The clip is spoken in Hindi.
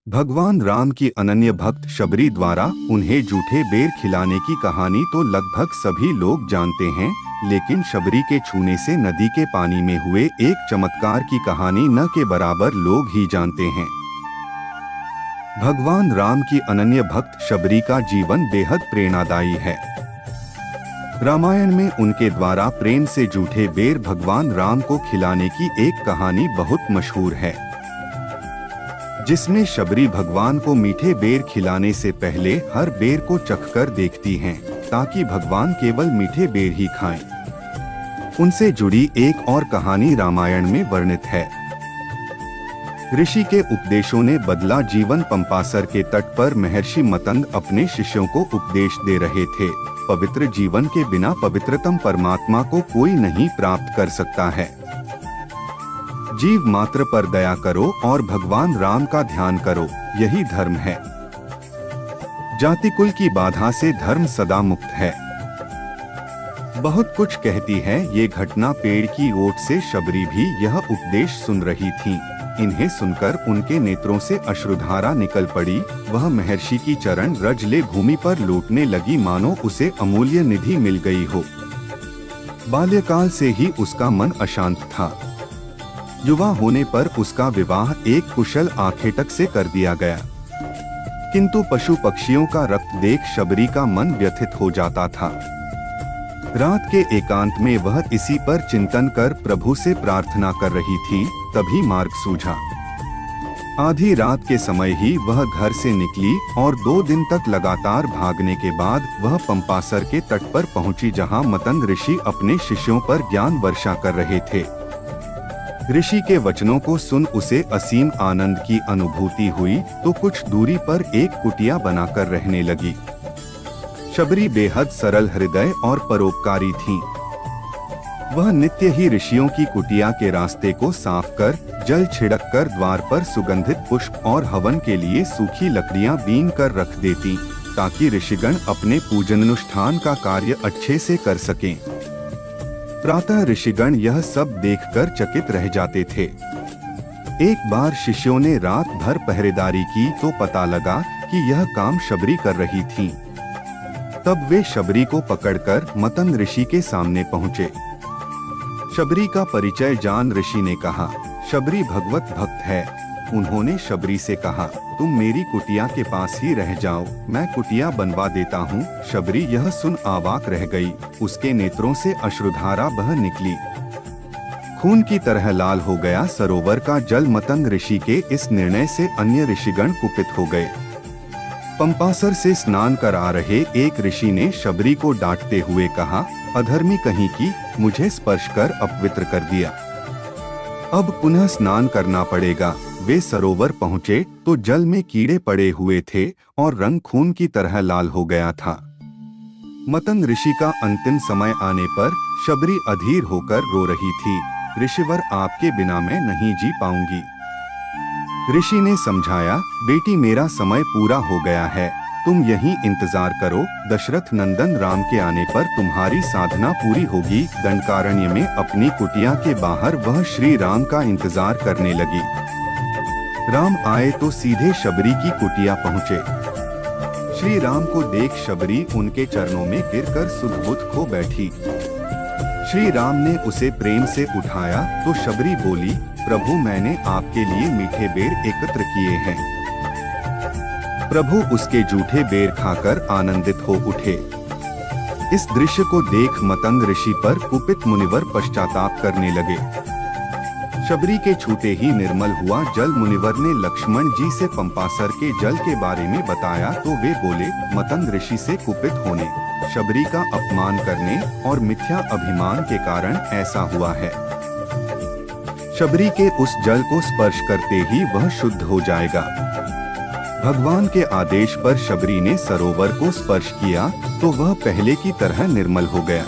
भगवान राम की अनन्य भक्त शबरी द्वारा उन्हें जूठे बेर खिलाने की कहानी तो लगभग सभी लोग जानते हैं, लेकिन शबरी के छूने से नदी के पानी में हुए एक चमत्कार की कहानी न के बराबर लोग ही जानते हैं। भगवान राम की अनन्य भक्त शबरी का जीवन बेहद प्रेरणादायी है। रामायण में उनके द्वारा प्रेम से जूठे बेर भगवान राम को खिलाने की एक कहानी बहुत मशहूर है, जिसमें शबरी भगवान को मीठे बेर खिलाने से पहले हर बेर को चखकर देखती हैं, ताकि भगवान केवल मीठे बेर ही खाएं। उनसे जुड़ी एक और कहानी रामायण में वर्णित है। ऋषि के उपदेशों ने बदला जीवन। पंपासर के तट पर महर्षि मतंग अपने शिष्यों को उपदेश दे रहे थे। पवित्र जीवन के बिना पवित्रतम परमात्मा को कोई नहीं प्राप्त कर सकता है। जीव मात्र पर दया करो और भगवान राम का ध्यान करो, यही धर्म है। जाति कुल की बाधा से धर्म सदा मुक्त है। बहुत कुछ कहती है ये घटना। पेड़ की ओट से शबरी भी यह उपदेश सुन रही थी। इन्हें सुनकर उनके नेत्रों से अश्रुधारा निकल पड़ी। वह महर्षि की चरण रज ले भूमि पर लौटने लगी, मानो उसे अमूल्य निधि मिल गई हो। बाल्यकाल से ही उसका मन अशांत था। युवा होने पर उसका विवाह एक कुशल आखेटक से कर दिया गया, किंतु पशु पक्षियों का रक्त देख शबरी का मन व्यथित हो जाता था। रात के एकांत में वह इसी पर चिंतन कर प्रभु से प्रार्थना कर रही थी, तभी मार्ग सूझा। आधी रात के समय ही वह घर से निकली और 2 दिन तक लगातार भागने के बाद वह पंपासर के तट पर पहुंची, जहां मतंग ऋषि अपने शिष्यों पर ज्ञान वर्षा कर रहे थे। ऋषि के वचनों को सुन उसे असीम आनंद की अनुभूति हुई, तो कुछ दूरी पर एक कुटिया बनाकर रहने लगी। शबरी बेहद सरल हृदय और परोपकारी थी। वह नित्य ही ऋषियों की कुटिया के रास्ते को साफ कर, जल छिड़क कर, द्वार पर सुगंधित पुष्प और हवन के लिए सूखी लकड़ियां बीन कर रख देती, ताकि ऋषिगण अपने पूजनानुष्ठान का कार्य अच्छे से कर सकें। प्रातः ऋषिगण यह सब देखकर चकित रह जाते थे। एक बार शिष्यों ने रात भर पहरेदारी की तो पता लगा कि यह काम शबरी कर रही थी। तब वे शबरी को पकड़कर मतंग ऋषि के सामने पहुँचे। शबरी का परिचय जान ऋषि ने कहा, शबरी भगवत भक्त है। उन्होंने शबरी से कहा, तुम मेरी कुटिया के पास ही रह जाओ, मैं कुटिया बनवा देता हूँ। शबरी यह सुन अवाक रह गई। उसके नेत्रों से अश्रुधारा बह निकली। खून की तरह लाल हो गया सरोवर का जल। मतंग ऋषि के इस निर्णय से अन्य ऋषिगण कुपित हो गए। पंपासर से स्नान कर आ रहे एक ऋषि ने शबरी को डांटते हुए कहा, अधर्मी कहीं की, मुझे स्पर्श कर अपवित्र कर दिया। अब पुनः स्नान करना पड़ेगा। वे सरोवर पहुँचे तो जल में कीड़े पड़े हुए थे और रंग खून की तरह लाल हो गया था। मतंग ऋषि का अंतिम समय आने पर शबरी अधीर होकर रो रही थी, ऋषिवर आपके बिना मैं नहीं जी पाऊंगी। ऋषि ने समझाया, बेटी मेरा समय पूरा हो गया है, तुम यहीं इंतजार करो। दशरथ नंदन राम के आने पर तुम्हारी साधना पूरी होगी। दंडकारण्य में अपनी कुटिया के बाहर वह श्री राम का इंतजार करने लगी। राम आए तो सीधे शबरी की कुटिया पहुँचे। श्री राम को देख शबरी उनके चरणों में गिरकर सुध-बुध खो बैठी। श्री राम ने उसे प्रेम से उठाया तो शबरी बोली, प्रभु मैंने आपके लिए मीठे बेर एकत्र किए हैं। प्रभु उसके जूठे बेर खाकर आनंदित हो उठे। इस दृश्य को देख मतंग ऋषि पर कुपित मुनिवर पश्चाताप करने लगे। शबरी के छूते ही निर्मल हुआ जल। मुनिवर ने लक्ष्मण जी से पंपासर के जल के बारे में बताया तो वे बोले, मतंग ऋषि से कुपित होने, शबरी का अपमान करने और मिथ्या अभिमान के कारण ऐसा हुआ है। शबरी के उस जल को स्पर्श करते ही वह शुद्ध हो जाएगा। भगवान के आदेश पर शबरी ने सरोवर को स्पर्श किया तो वह पहले की तरह निर्मल हो गया।